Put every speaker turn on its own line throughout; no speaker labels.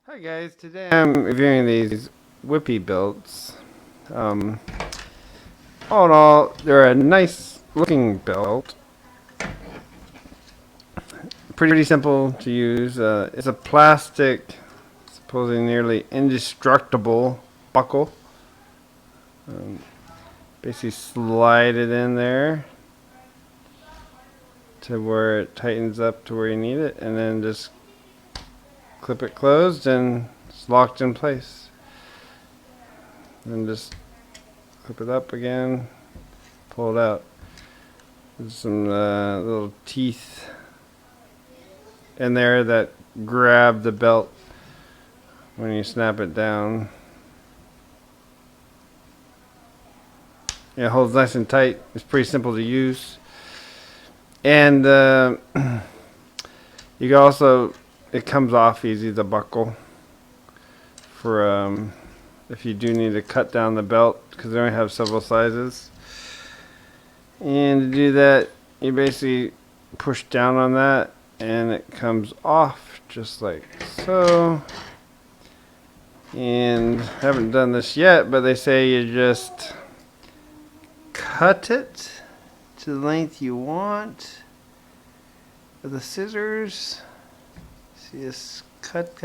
Hi guys, today I'm reviewing these WHIPPY belts. All in all, they're a nice looking belt. Pretty simple to use. It's a plastic, supposedly nearly indestructible buckle. Basically slide it in there to where it tightens up to where you need it, and then just clip it closed and it's locked in place. Then just clip it up again, pull it out. There's some little teeth in there that grab the belt when you snap it down. Yeah, it holds nice and tight. It's pretty simple to use. And you can also, it comes off easy, the buckle, for if you do need to cut down the belt, because they only have several sizes. And to do that, you basically push down on that and it comes off just like so. And I haven't done this yet, but they say you just cut it to the length you want with the scissors. See, just cut.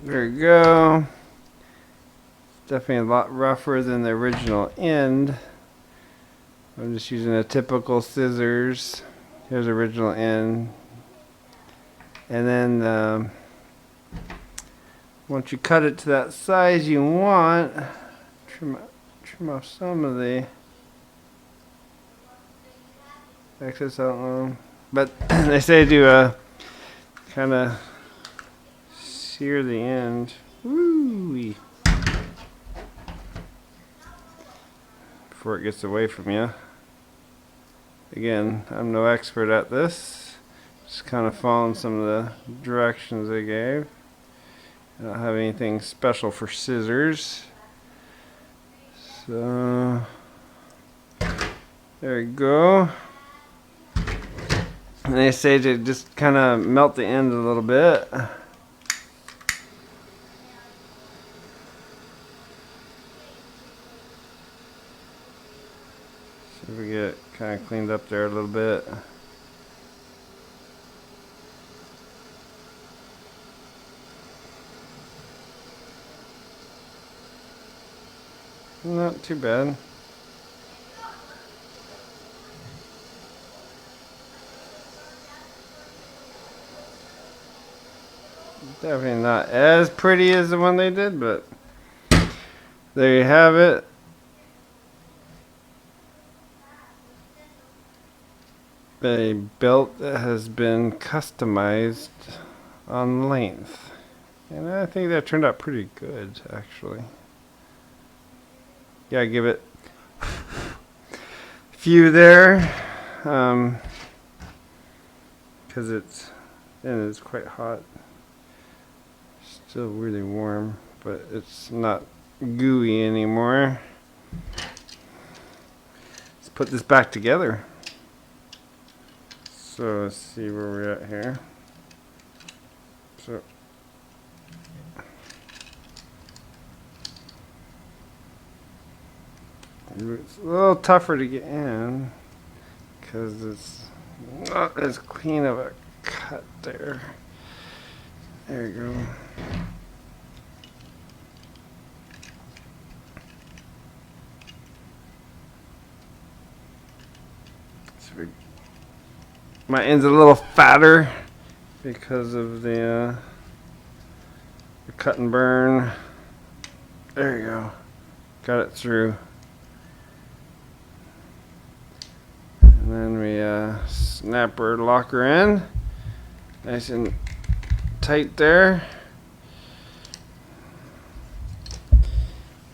There you go. Definitely a lot rougher than the original end. I'm just using a typical scissors. Here's the original end. And then once you cut it to that size you want, trim off some of the excess, I don't know. But they say to kind of sear the end. Woo-wee. Before it gets away from you. Again, I'm no expert at this. Just kind of following some of the directions they gave. I don't have anything special for scissors. So there you go. And they say to just kind of melt the end a little bit. See if we get kind of cleaned up there a little bit. Not too bad. Definitely not as pretty as the one they did, but there you have it. A belt that has been customized on length. And I think that turned out pretty good, actually. Yeah, give it a few there, because it's quite hot. Still really warm, but it's not gooey anymore. Let's put this back together. So let's see where we're at here. So it's a little tougher to get in because it's not as clean of a cut there. There you go. My end's a little fatter because of the cut and burn. There you go. Got it through. And then we snap her locker in. Nice and tight there.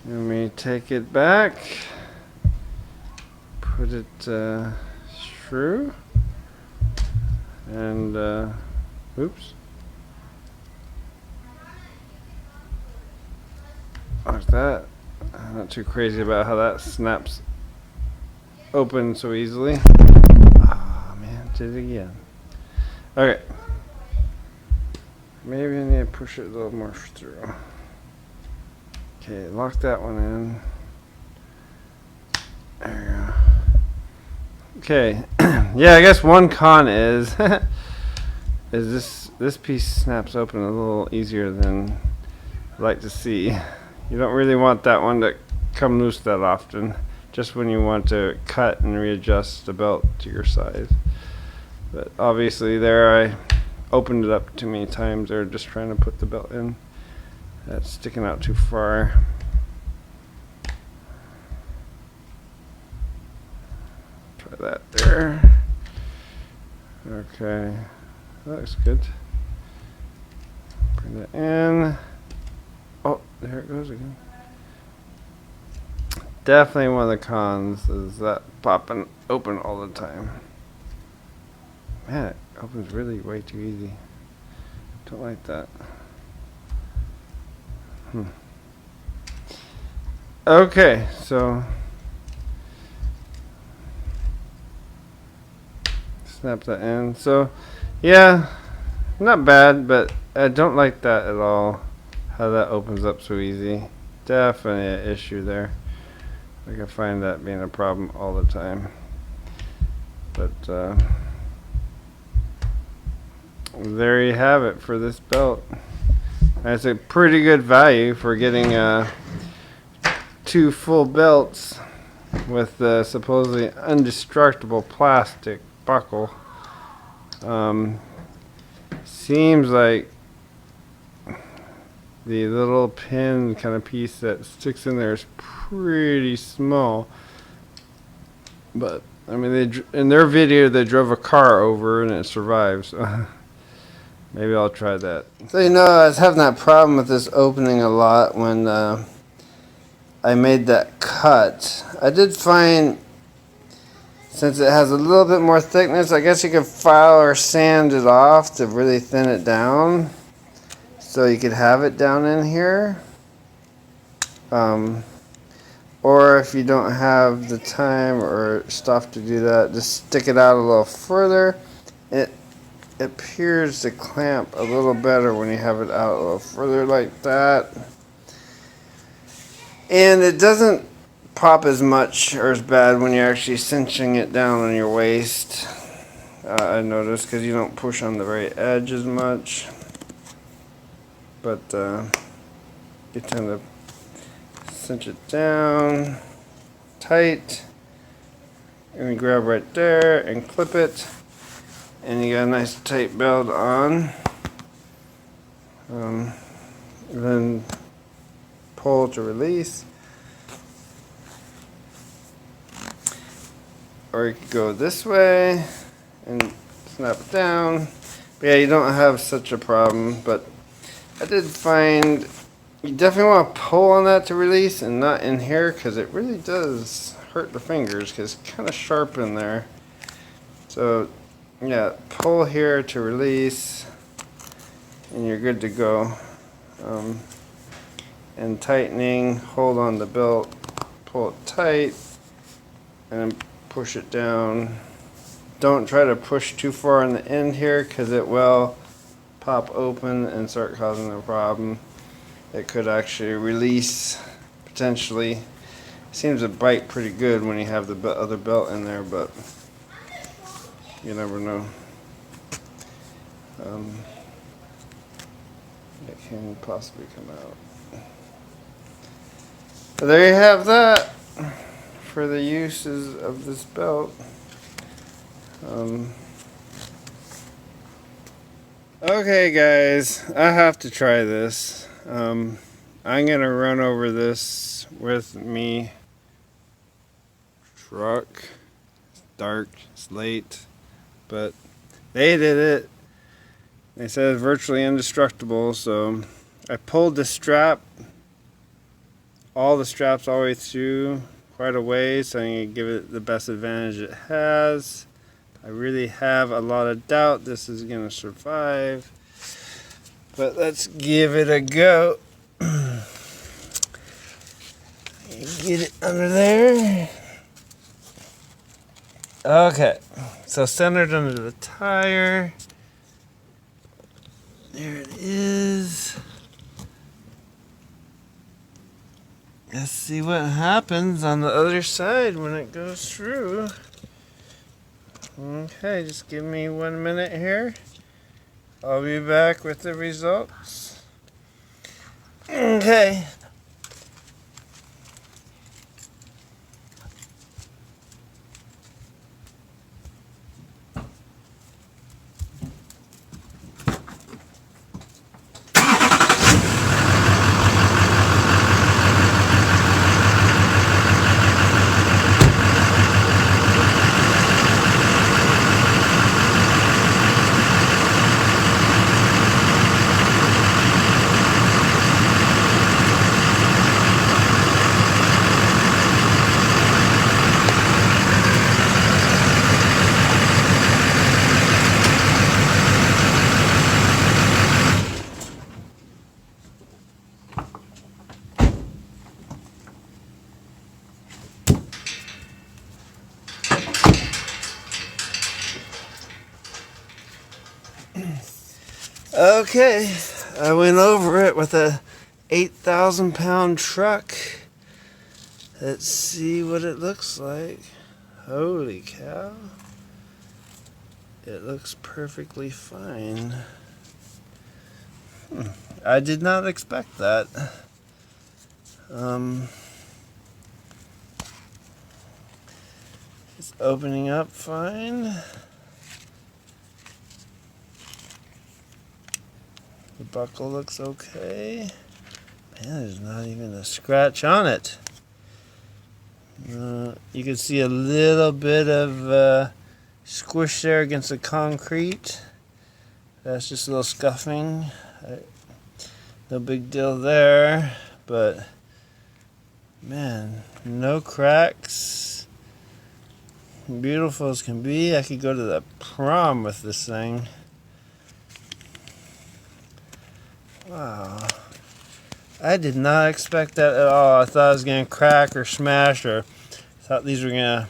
And we take it back. Put it through. And oops, like that. I'm not too crazy about how that snaps open so easily. Oh man, did it again. Okay. Maybe I need to push it a little more through. Okay, lock that one in. There we go. Okay. Yeah, I guess one con is this piece snaps open a little easier than I'd like to see. You don't really want that one to come loose that often, just when you want to cut and readjust the belt to your size. But obviously there I opened it up too many times. They're just trying to put the belt in. That's sticking out too far. Try that there. Okay, that looks good. Bring that in. Oh, there it goes again. Definitely one of the cons is that popping open all the time. Man, it opens really way too easy. Don't like that. Okay, so snap that in. So yeah, not bad, but I don't like that at all. How that opens up so easy. Definitely an issue there. I can find that being a problem all the time. But there you have it for this belt. That's a pretty good value for getting 2 full belts with the supposedly indestructible plastic buckle. Seems like the little pin kind of piece that sticks in there is pretty small. But I mean, in their video they drove a car over and it survived. So maybe I'll try that. So I was having that problem with this opening a lot when I made that cut. I did find, since it has a little bit more thickness, I guess you could file or sand it off to really thin it down, so you could have it down in here. Or if you don't have the time or stuff to do that, just stick it out a little further. It appears to clamp a little better when you have it out a little further like that. And it doesn't pop as much or as bad when you're actually cinching it down on your waist. I noticed, because you don't push on the very edge as much. But you tend to cinch it down tight, and you grab right there and clip it, and you got a nice tight belt on. Then pull to release, or you could go this way and snap it down. But yeah, you don't have such a problem. But I did find you definitely want to pull on that to release, and not in here, because it really does hurt the fingers, because it's kind of sharp in there. So yeah, pull here to release, and you're good to go. And tightening, hold on the belt, pull it tight, and then push it down. Don't try to push too far on the end here, because it will pop open and start causing a problem. It could actually release, potentially. It seems to bite pretty good when you have the other belt in there, but you never know. It can possibly come out. So there you have that for the uses of this belt. Okay guys, I have to try this. I'm gonna run over this with me truck. It's dark, it's late, but they did it. They said it's virtually indestructible, so I pulled the strap, all the straps all the way through quite a ways, so I'm gonna give it the best advantage it has. I really have a lot of doubt this is gonna survive, but let's give it a go. get it under there. Okay, so centered under the tire. There it is. Let's see what happens on the other side when it goes through. Okay, just give me 1 minute here. I'll be back with the results. Okay. Okay, I went over it with a 8,000-pound truck. Let's see what it looks like. Holy cow. It looks perfectly fine. I did not expect that. It's opening up fine. The buckle looks okay. Man, there's not even a scratch on it. You can see a little bit of squish there against the concrete. That's just a little scuffing. No big deal there, but man, no cracks. Beautiful as can be. I could go to the prom with this thing. Wow. I did not expect that at all. I thought it was going to crack or smash, or I thought these were going to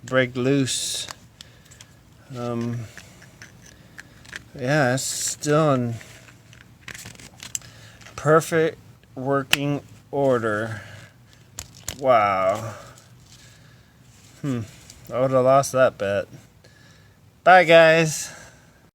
break loose. Yeah, it's still in perfect working order. Wow. I would have lost that bet. Bye, guys.